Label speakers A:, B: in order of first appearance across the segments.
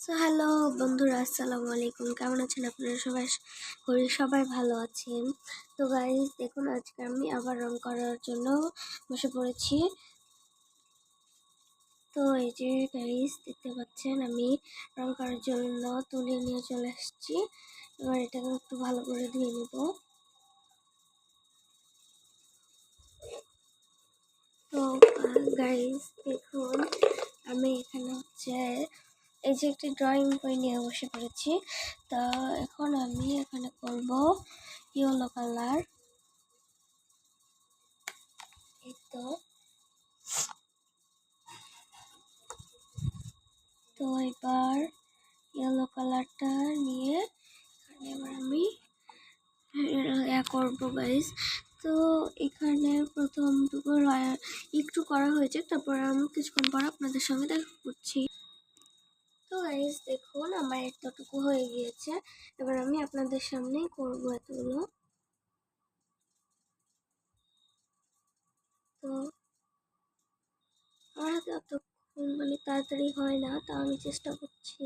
A: Hello বন্ধুরা, আসসালামু আলাইকুম। কেমন আছেন আপনারা সবাই? করি সবাই ভালো আছেন। তো গাইস দেখুন, আজকে আমি আবার রং করার জন্য বসে পড়েছি। তো এই যে গাইস দেখতে পাচ্ছেন, আমি রং করার জন্য তুলে নিয়ে চলে এসেছি। এবার এটাকে একটু ভালো করে ধুয়ে নেব। তো গাইস দেখুন, আমি এখানে এই যে একটি ড্রয়িং বই নিয়ে বসে পড়েছি। তো এখন আমি এখানে করব ইয়েলো কালার। এই তো এবার ইয়েলো কালারটা নিয়ে এবার আমি করবো গাইস। তো এখানে প্রথমটুকু একটু করা হয়েছে, তারপর আমি কিছুক্ষণ পর আপনাদের সঙ্গে দেখা করছি। তো গাইস দেখুন, আমার এতটুকু হয়ে গিয়েছে। এবার আমি আপনাদের সামনেই করবো এতগুলো। তো আমার হাতে অতক্ষণ তাড়াতাড়ি হয় না, তা আমি চেষ্টা করছি।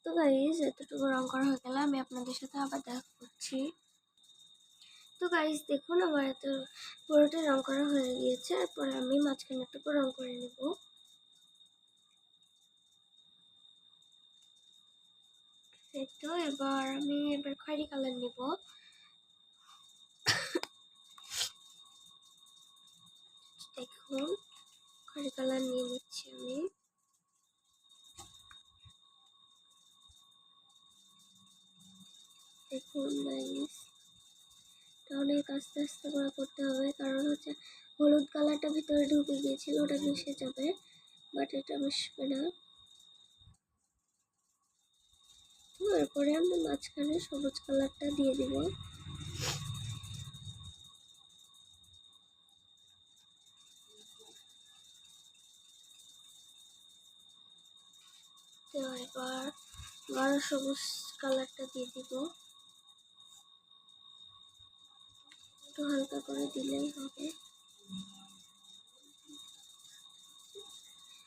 A: তো গাইস এতটুকু রং করা হয়ে গেলে আমি আপনাদের সাথে আবার দেখা করছি। তো গাইস দেখুন, আমার এত পুরোটা রং করা হয়ে গিয়েছে। এরপর আমি মাঝখানেরটুকু রং করে নেব। তো এবার আমি খয়েরি কালার নেব। দেখুন, খয়েরি কালার নিয়ে নিচ্ছি আমি। দেখুন গাইস, অনেক আস্তে আস্তে করে করতে হবে, কারণ হলুদ কালারটা ভিতরে ঢুকে গিয়েছিল, ওটা মিশে যাবে, বাট এটা মিশবে না। তো এরপরে আমি মাঝখানে সবুজ কালারটা দিয়ে দিব। তো এবার গাঢ় সবুজ কালারটা দিয়ে দিব। একটু হালকা করে দিলেই হবে।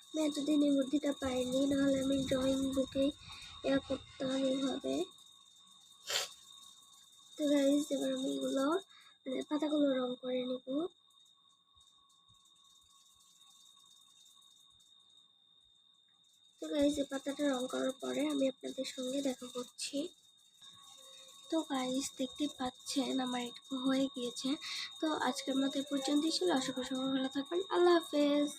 A: আমি এতদিন এই বুদ্ধিটা পাইনি, নাহলে আমি ড্রয়িং বুকে করতাম এইভাবে। তো গাইস এবার আমি এগুলো পাতাগুলো রং করে নিব। তো গাইস এই পাতাটা রং করার পরে আমি আপনাদের সঙ্গে দেখা করছি। তো গাইস দেখতে পাচ্ছেন আমার এটুকু হয়ে গিয়েছে। তো আজকের মতো পর্যন্তই ছিল। আশা করি সবাই ভালো থাকবেন। আল্লাহ হাফেজ।